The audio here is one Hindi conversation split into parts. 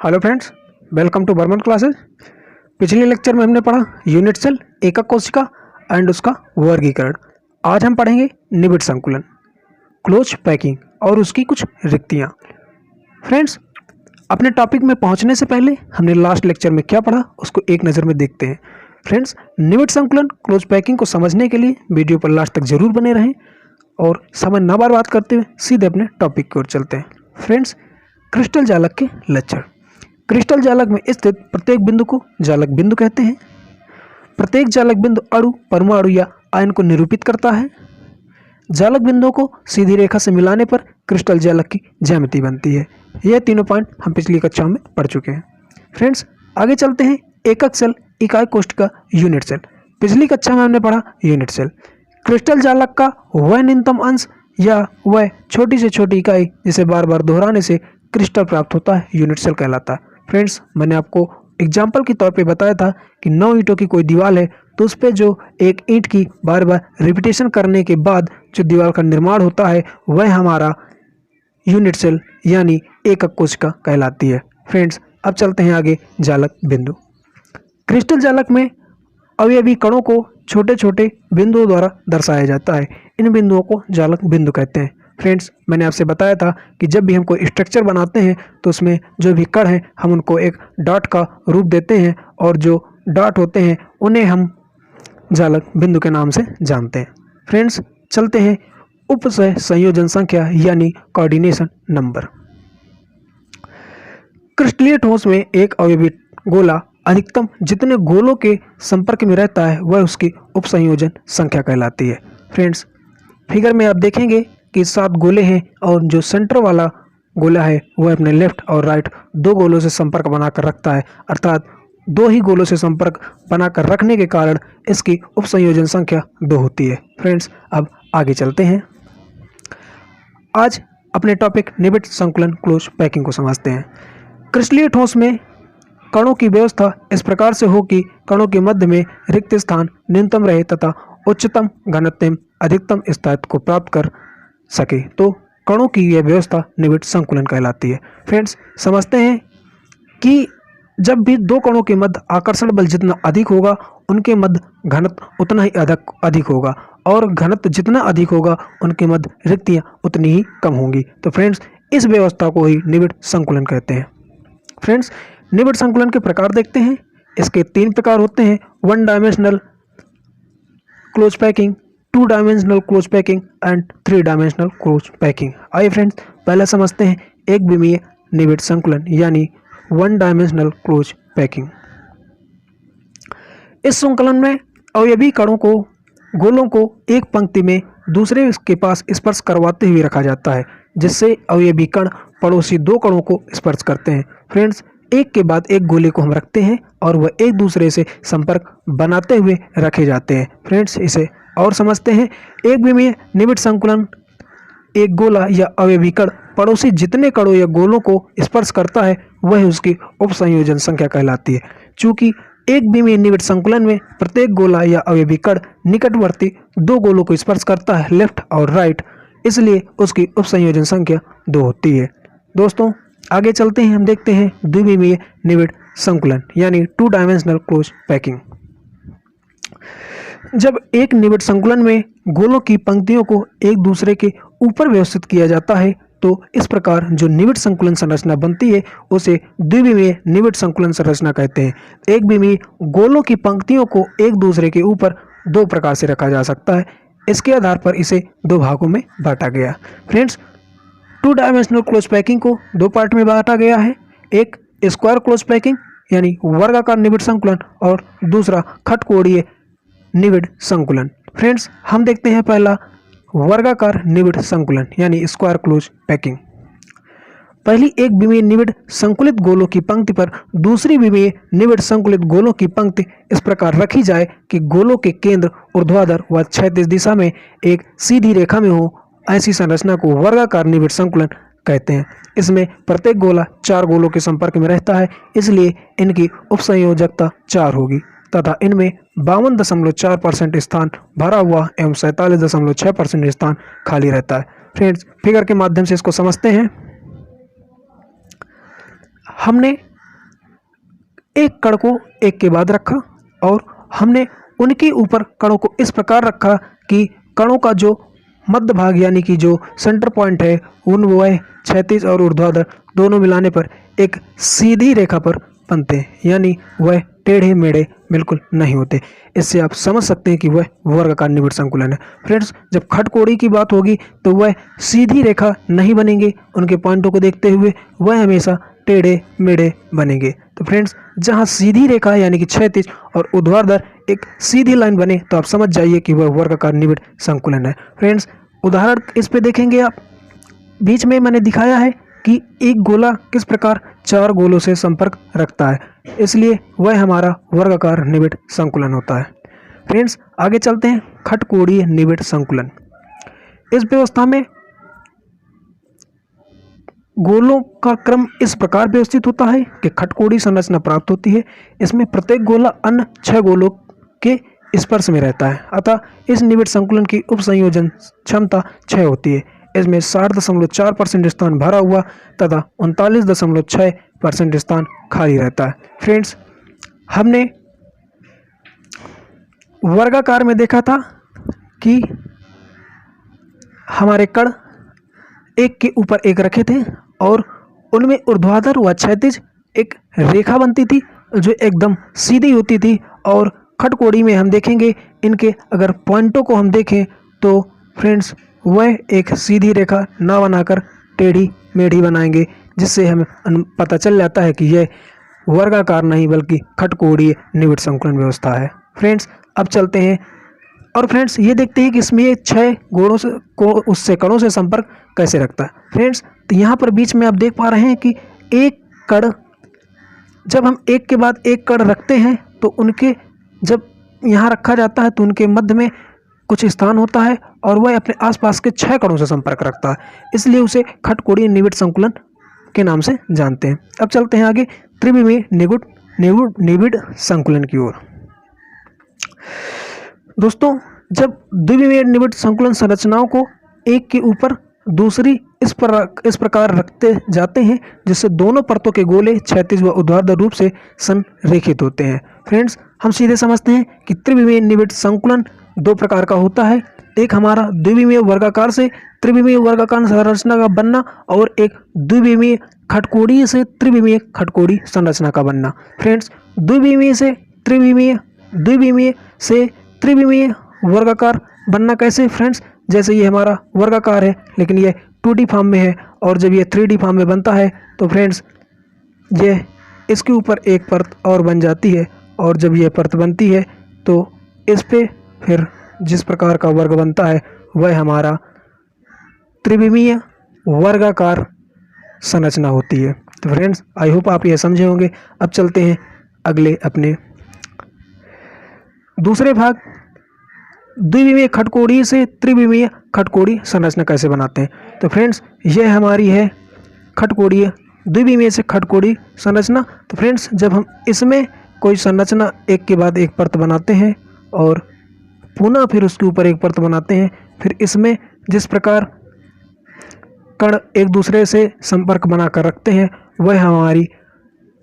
Hello friends, welcome to Burman classes. पिछले लेक्चर में हमने पढ़ा यूनिट सेल, एकक कोशिका एंड उसका वर्गीकरण। आज हम पढ़ेंगे निबिड़ संकुलन, क्लोज पैकिंग और उसकी कुछ रिक्तियाँ। फ्रेंड्स, अपने टॉपिक में पहुंचने से पहले हमने लास्ट लेक्चर में क्या पढ़ा उसको एक नज़र में देखते हैं। फ्रेंड्स, निबिड़ संकुलन, क्लोज पैकिंग को समझने के लिए वीडियो पर लास्ट तक जरूर बने रहें और समय ना बर्बाद करते हुए सीधे अपने टॉपिक की ओर चलते हैं। फ्रेंड्स, क्रिस्टल जालक के लक्षण। क्रिस्टल जालक में स्थित प्रत्येक बिंदु को जालक बिंदु कहते हैं। प्रत्येक जालक बिंदु अणु, परमाणु या आयन को निरूपित करता है। जालक बिंदुओं को सीधी रेखा से मिलाने पर क्रिस्टल जालक की ज्यामिति बनती है। यह तीनों पॉइंट हम पिछली कक्षाओं में पढ़ चुके हैं। फ्रेंड्स, आगे चलते हैं। एकक सेल, इकाई कोशिका, यूनिट सेल। पिछली कक्षा में हमने पढ़ा यूनिट सेल। क्रिस्टल जालक का वह न्यूनतम अंश या वह छोटी से छोटी इकाई जिसे बार बार दोहराने से क्रिस्टल प्राप्त होता है, यूनिट सेल कहलाता है। फ्रेंड्स, मैंने आपको एग्जाम्पल के तौर पे बताया था कि 9 ईंटों की कोई दीवार है तो उस पर जो एक ईंट की बार बार रिपीटेशन करने के बाद जो दीवार का निर्माण होता है वह हमारा यूनिट सेल यानी एकक कोशिका कहलाती है। फ्रेंड्स, अब चलते हैं आगे। जालक बिंदु। क्रिस्टल जालक में अवयवी कणों को छोटे छोटे बिंदुओं द्वारा दर्शाया जाता है। इन बिंदुओं को जालक बिंदु कहते हैं। फ्रेंड्स, मैंने आपसे बताया था कि जब भी हम कोई स्ट्रक्चर बनाते हैं तो उसमें जो भी कण हैं हम उनको एक डॉट का रूप देते हैं और जो डॉट होते हैं उन्हें हम जालक बिंदु के नाम से जानते हैं। फ्रेंड्स, चलते हैं उपसय संयोजन संख्या यानी कोऑर्डिनेशन नंबर। क्रिस्टलीय ठोस में एक अवयवी गोला अधिकतम जितने गोलों के संपर्क में रहता है वह उसकी उपसंयोजन संख्या कहलाती है। फ्रेंड्स, फिगर में आप देखेंगे कि 7 गोले हैं और जो सेंटर वाला गोला है वह अपने लेफ्ट और राइट 2 गोलों से संपर्क बनाकर रखता है, अर्थात 2 ही गोलों से संपर्क बनाकर रखने के कारण इसकी उपसंयोजन संख्या 2 होती है। फ्रेंड्स, अब आगे चलते हैं। आज अपने टॉपिक निबिड़ संकुलन, क्लोज पैकिंग को समझते हैं। क्रिस्टलीय ठोस में कणों की व्यवस्था इस प्रकार से हो कि कणों के मध्य में रिक्त स्थान न्यूनतम रहे तथा उच्चतम घनत्व अधिकतम स्थायित्व को प्राप्त कर सके, तो कणों की यह व्यवस्था निबिड़ संकुलन कहलाती है। फ्रेंड्स, समझते हैं कि जब भी 2 कणों के मध्य आकर्षण बल जितना अधिक होगा उनके मध्य घनत्व उतना ही अधिक होगा और घनत्व जितना अधिक होगा उनके मध्य रिक्तियाँ उतनी ही कम होंगी। तो फ्रेंड्स, इस व्यवस्था को ही निबिड़ संकुलन कहते हैं। फ्रेंड्स, निबिड़ संकुलन के प्रकार देखते हैं। इसके 3 प्रकार होते हैं: 1 dimensional close packing, 2 dimensional close packing and 3 dimensional close packing. आइए फ्रेंड्स, पहले समझते हैं एक विमीय निबिड़ संकुलन यानी 1 डायमेंशनल क्लोज पैकिंग। इस संकुलन में अवयवी कणों को, गोलों को एक पंक्ति में दूसरे के पास स्पर्श करवाते हुए रखा जाता है, जिससे अवयवी कण पड़ोसी 2 कणों को स्पर्श करते हैं। फ्रेंड्स, एक के बाद एक गोले को हम रखते हैं और वह एक दूसरे से संपर्क बनाते हुए रखे जाते हैं। फ्रेंड्स, इसे और समझते हैं। एक विमीय निबिड़ संकुलन, एक गोला या अवयवी कण पड़ोसी जितने कणों या गोलों को स्पर्श करता है वह उसकी उपसंयोजन संख्या कहलाती है। चूंकि एक विमीय निबिड़ संकुलन में प्रत्येक गोला या अवयवी कण निकटवर्ती 2 गोलों को स्पर्श करता है, लेफ्ट और राइट, इसलिए उसकी उपसंयोजन संख्या 2 होती है। दोस्तों, आगे चलते हैं। हम देखते हैं द्विविमीय निबिड़ संकुलन यानी 2 डायमेंशनल क्लोज पैकिंग। जब एक निबिड़ संकुलन में गोलों की पंक्तियों को एक दूसरे के ऊपर व्यवस्थित किया जाता है तो इस प्रकार जो निबिड़ संकुलन संरचना बनती है उसे द्विविमीय निबिड़ संकुलन संरचना कहते हैं। एक विमीय गोलों की पंक्तियों को एक दूसरे के ऊपर 2 प्रकार से रखा जा सकता है। इसके आधार पर इसे 2 भागों में बांटा गया। फ्रेंड्स, 2 डायमेंशनल क्लोज पैकिंग को 2 पार्ट में बांटा गया है। एक स्क्वायर क्लोज पैकिंग यानी वर्गाकार निबिड़ संकुलन और दूसरा खटकोणीय निबिड़ संकुलन। फ्रेंड्स, हम देखते हैं पहला वर्गाकार निबिड़ संकुलन यानी स्क्वायर क्लोज पैकिंग। पहली एक विमीय निबिड़ संकुलित गोलों की पंक्ति पर दूसरी विमीय निबिड़ संकुलित गोलों की पंक्ति इस प्रकार रखी जाए कि गोलों के केंद्र ऊर्ध्वाधर व क्षैतिज दिशा में एक सीधी रेखा में हो। ऐसी संरचना को वर्गाकार निबिड़ संकुलन कहते हैं। इसमें प्रत्येक गोला 4 गोलों के संपर्क में रहता है, इसलिए इनकी उपसंयोजकता 4 होगी तथा इनमें 52.4% स्थान भरा हुआ एवं 47.6% स्थान खाली रहता है। फ्रेंड्स, फिगर के माध्यम से इसको समझते हैं। हमने एक कण को एक के बाद रखा और हमने उनके ऊपर कणों को इस प्रकार रखा कि कणों का जो मध्य भाग यानी कि जो सेंटर पॉइंट है वह क्षैतिज और ऊर्ध्वाधर दोनों मिलाने पर एक सीधी रेखा पर बनते हैं, यानी वह टेढ़े मेढ़े बिल्कुल नहीं होते। इससे आप समझ सकते हैं कि वह वर्गाकार निबिड़ संकुलन है। फ्रेंड्स, जब खटकोड़ी की बात होगी तो वह सीधी रेखा नहीं बनेंगे, उनके पॉइंटों को देखते हुए वह हमेशा टेढ़े मेढ़े बनेंगे। तो फ्रेंड्स, जहाँ सीधी रेखा यानी कि क्षैतिज और ऊर्ध्वाधर एक सीधी लाइन बने तो आप समझ जाइए कि वह वर्गाकार निबिड़ संकुलन है। फ्रेंड्स, उदाहरण इस पे देखेंगे आप, बीच में मैंने दिखाया है कि एक गोला किस प्रकार चार गोलों से संपर्क रखता है, इसलिए वह हमारा वर्गाकार निबिड़ संकुलन होता है। फ्रेंड्स, आगे चलते हैं खटकोणीय निबिड़ संकुलन। इस व्यवस्था में गोलों का क्रम इस प्रकार व्यवस्थित होता है कि खटकोणी संरचना प्राप्त होती है। इसमें प्रत्येक गोला अन्य 6 गोलों के स्पर्श में रहता है, अतः इस निबिड़ संकुलन की उपसंयोजन क्षमता 6 होती है। इसमें 60.4% स्थान भरा हुआ तथा 39.6% स्थान खाली रहता है। फ्रेंड्स, हमने वर्गाकार में देखा था कि हमारे कण एक के ऊपर एक रखे थे और उनमें ऊर्ध्वाधर व क्षैतिज एक रेखा बनती थी जो एकदम सीधी होती थी। और खटकोणी में हम देखेंगे इनके अगर पॉइंटों को हम देखें तो फ्रेंड्स वह एक सीधी रेखा ना बनाकर टेढ़ी मेढ़ी बनाएंगे, जिससे हमें पता चल जाता है कि यह वर्गाकार नहीं बल्कि खटकोणीय निबिड़ संकुलन व्यवस्था है। फ्रेंड्स, अब चलते हैं और फ्रेंड्स ये देखते हैं कि इसमें 6 गोलों से को उससे कणों से संपर्क कैसे रखता है। फ्रेंड्स, तो यहाँ पर बीच में आप देख पा रहे हैं कि एक कण, जब हम एक के बाद एक कण रखते हैं तो उनके जब यहाँ रखा जाता है तो उनके मध्य में कुछ स्थान होता है और वह अपने आसपास के 6 कणों से संपर्क रखता है, इसलिए उसे खटकोणीय निबिड़ संकुलन के नाम से जानते हैं। अब चलते हैं आगे त्रिविमीय निबिड़ संकुलन की ओर। दोस्तों, जब द्विविमीय निबिड़ संकुलन संरचनाओं को एक के ऊपर दूसरी इस प्रकार रखते जाते हैं जिससे दोनों परतों के गोले क्षैतिज व ऊर्ध्वाधर रूप से संरेखित होते हैं। फ्रेंड्स, हम सीधे समझते हैं कि त्रिविमीय निबिड़ संकुलन 2 प्रकार का होता है। एक हमारा द्विविमीय वर्गाकार से त्रिविमीय वर्गाकार संरचना का बनना और एक द्विविमीय खटकोणीय से त्रिविमीय खटकोणी संरचना का बनना। फ्रेंड्स, द्विविमीय से त्रिविमीय वर्गाकार बनना कैसे? फ्रेंड्स, जैसे ये हमारा वर्गाकार है लेकिन ये 2D फॉर्म में है और जब ये 3D फॉर्म में बनता है तो फ्रेंड्स ये इसके ऊपर एक परत और बन जाती है और जब ये परत बनती है तो इस पे फिर जिस प्रकार का वर्ग बनता है वह हमारा त्रिविमीय वर्गाकार संरचना होती है। तो फ्रेंड्स, आई होप आप ये समझे होंगे। अब चलते हैं अगले अपने दूसरे भाग, द्विविमीय खटकोणी से त्रिविमीय खटकोणी संरचना कैसे बनाते हैं। तो फ्रेंड्स, यह हमारी है खटकोणीय द्विविमीय से खटकोणी संरचना। तो फ्रेंड्स, जब हम इसमें कोई संरचना एक के बाद एक परत बनाते हैं और पुनः फिर उसके ऊपर एक परत बनाते हैं, फिर इसमें जिस प्रकार कण एक दूसरे से संपर्क बनाकर रखते हैं वह हमारी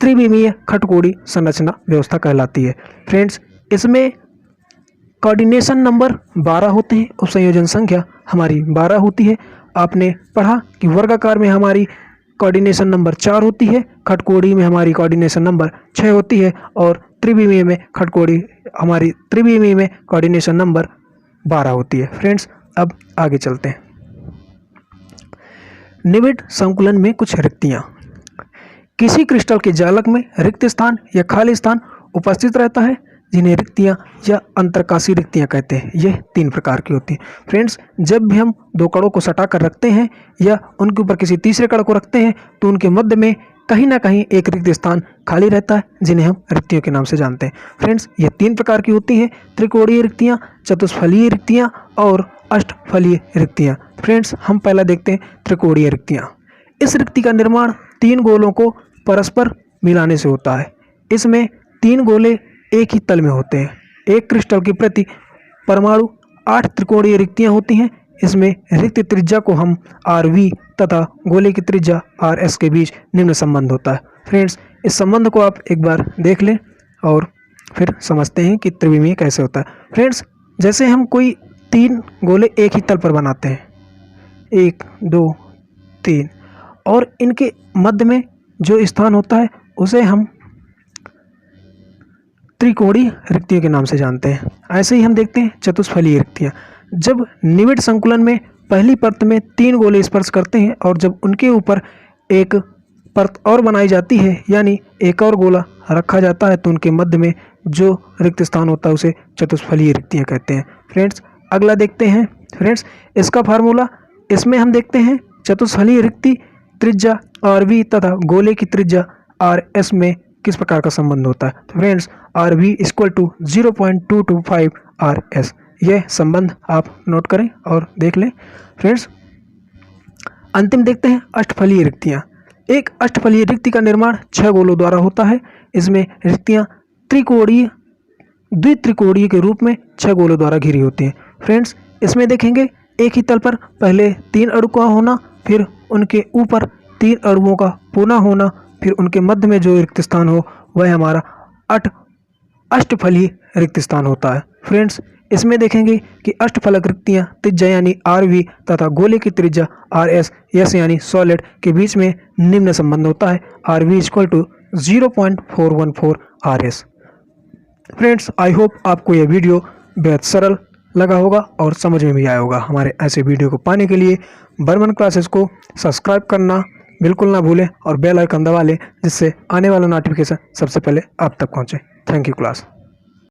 त्रिविमीय खटकोणी संरचना व्यवस्था कहलाती है। फ्रेंड्स, इसमें कोऑर्डिनेशन नंबर 12 होते हैं, उपसंयोजन संख्या हमारी 12 होती है। आपने पढ़ा कि वर्गाकार में हमारी कोऑर्डिनेशन नंबर 4 होती है, खटकोणी में हमारी कोऑर्डिनेशन नंबर 6 होती है और त्रिविमीय में त्रिविमीय में कोऑर्डिनेशन नंबर 12 होती है। फ्रेंड्स, अब आगे चलते हैं। निबिड़ संकुलन में कुछ रिक्तियाँ। किसी क्रिस्टल के जालक में रिक्त स्थान या खाली स्थान उपस्थित रहता है जिन्हें रिक्तियाँ या अंतरकाशी रिक्तियाँ कहते हैं। यह 3 प्रकार की होती हैं। फ्रेंड्स, जब भी हम 2 कणों को सटा कर रखते हैं या उनके ऊपर किसी तीसरे कण को रखते हैं तो उनके मध्य में कहीं ना कहीं एक रिक्त स्थान खाली रहता है जिन्हें हम रिक्तियों के नाम से जानते हैं। फ्रेंड्स, ये 3 प्रकार की होती हैं, त्रिकोणीय रिक्तियाँ, चतुष्फलीय रिक्तियाँ और अष्टफलीय रिक्तियाँ। फ्रेंड्स, हम पहला देखते हैं त्रिकोणीय रिक्तियाँ। इस रिक्ति का निर्माण 3 गोलों को परस्पर मिलाने से होता है। इसमें 3 गोले एक ही तल में होते हैं। एक क्रिस्टल की प्रति परमाणु 8 त्रिकोणीय रिक्तियाँ होती हैं। इसमें रिक्त त्रिज्या को हम RV तथा गोले की त्रिज्या RS के बीच निम्न संबंध होता है। फ्रेंड्स, इस संबंध को आप एक बार देख लें और फिर समझते हैं कि त्रिविमीय कैसे होता है। फ्रेंड्स, जैसे हम कोई 3 गोले एक ही तल पर बनाते हैं, 1 2 3, और इनके मध्य में जो स्थान होता है उसे हम त्रिकोणीय रिक्तियों के नाम से जानते हैं। ऐसे ही हम देखते हैं चतुष्फलीय रिक्तियाँ। जब निविड़ संकुलन में पहली परत में 3 गोले स्पर्श करते हैं और जब उनके ऊपर एक परत और बनाई जाती है, यानी एक और गोला रखा जाता है, तो उनके मध्य में जो रिक्त स्थान होता है उसे चतुष्फलीय रिक्तियाँ कहते हैं। फ्रेंड्स, अगला देखते हैं। फ्रेंड्स, इसका फार्मूला, इसमें हम देखते हैं चतुष्फलीय रिक्ति त्रिज्या RV तथा गोले की त्रिज्या RS में किस प्रकार का संबंध होता है। तो फ्रेंड्स, RV = 0.225 RS, यह संबंध आप नोट करें और देख लें। फ्रेंड्स, अंतिम देखते हैं अष्टफलीय रिक्तियाँ। एक अष्टफलीय रिक्ति का निर्माण 6 गोलों द्वारा होता है। इसमें रिक्तियाँ द्वित्रिकोणीय के रूप में 6 गोलों द्वारा घिरी होती हैं। फ्रेंड्स, इसमें देखेंगे एक ही तल पर पहले 3 अणु का होना, फिर उनके ऊपर 3 अणुओं का पुनः होना, फिर उनके मध्य में जो रिक्त स्थान हो वह हमारा अष्टफलीय रिक्त स्थान होता है। फ्रेंड्स, इसमें देखेंगे कि अष्टफलक रिक्तियाँ त्रिज्या यानी RV तथा गोले की त्रिज्या RS यानी सॉलिड के बीच में निम्न संबंध होता है। RV = 0.414 RS। Friends, I hope आपको यह वीडियो बेहद सरल लगा होगा और समझ में भी आया होगा। हमारे ऐसे वीडियो को पाने के लिए बर्मन क्लासेस को सब्सक्राइब करना बिल्कुल ना भूलें और बेल आइकन दबा लें, जिससे आने वाला नोटिफिकेशन सबसे पहले आप तक पहुंचे। Thank you class.